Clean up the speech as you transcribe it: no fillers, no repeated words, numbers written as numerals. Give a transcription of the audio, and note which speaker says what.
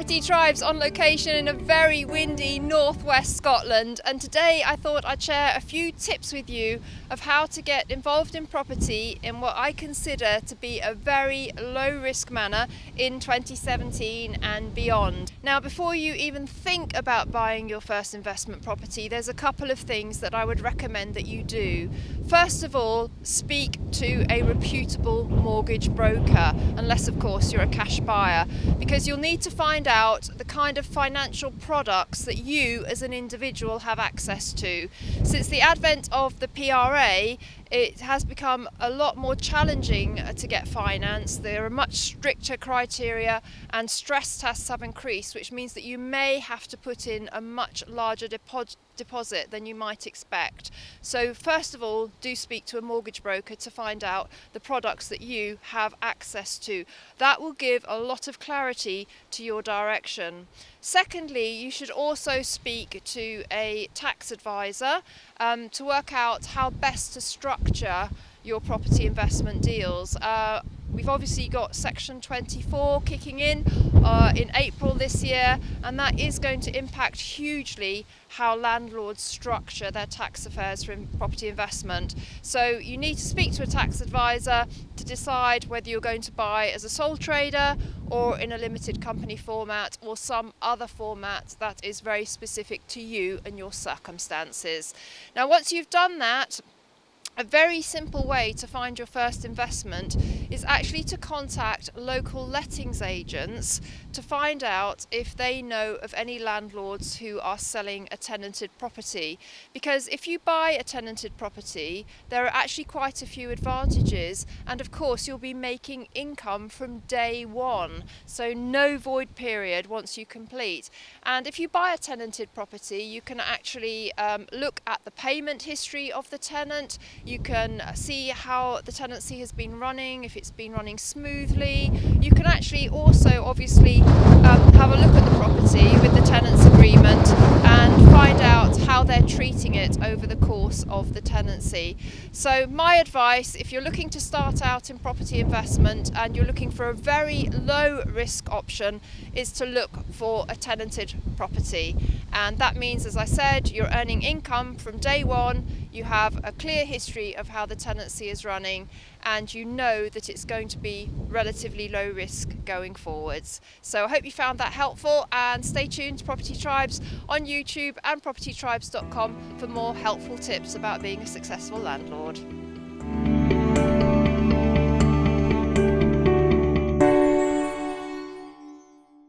Speaker 1: Property Tribes on location in a very windy northwest Scotland, and today I thought I'd share a few tips with you of how to get involved in property in what I consider to be a very low risk manner in 2017 and beyond. Now, before you even think about buying your first investment property, there's a couple of things that I would recommend that you do. First of all, speak to a reputable mortgage broker, unless of course you're a cash buyer, because you'll need to find out the kind of financial products that you as an individual have access to. Since the advent of the PRA, it has become a lot more challenging to get finance. There are much stricter criteria and stress tests have increased, which means that you may have to put in a much larger deposit than you might expect. So first of all, do speak to a mortgage broker to find out the products that you have access to. That will give a lot of clarity to your direction. Secondly, you should also speak to a tax advisor to work out how best to structure your property investment deals. We've obviously got Section 24 kicking in April this year, and that is going to impact hugely how landlords structure their tax affairs for property investment. So you need to speak to a tax advisor to decide whether you're going to buy as a sole trader or in a limited company format or some other format that is very specific to you and your circumstances. Now, once you've done that, a very simple way to find your first investment is actually to contact local lettings agents to find out if they know of any landlords who are selling a tenanted property. Because if you buy a tenanted property, there are actually quite a few advantages, and of course you'll be making income from day one, so no void period once you complete. And if you buy a tenanted property, you can actually look at the payment history of the tenant. You can see how the tenancy has been running, if it's been running smoothly. You can actually also obviously have a look at the property with the tenants agreement and find out how they're treating it over the course of the tenancy. So my advice, if you're looking to start out in property investment and you're looking for a very low risk option, is to look for a tenanted property. And that means, as I said, you're earning income from day one, you have a clear history of how the tenancy is running, and you know that it's going to be relatively low risk going forwards. So I hope you found that helpful, and stay tuned to Property Tribes on YouTube and propertytribes.com for more helpful tips about being a successful landlord.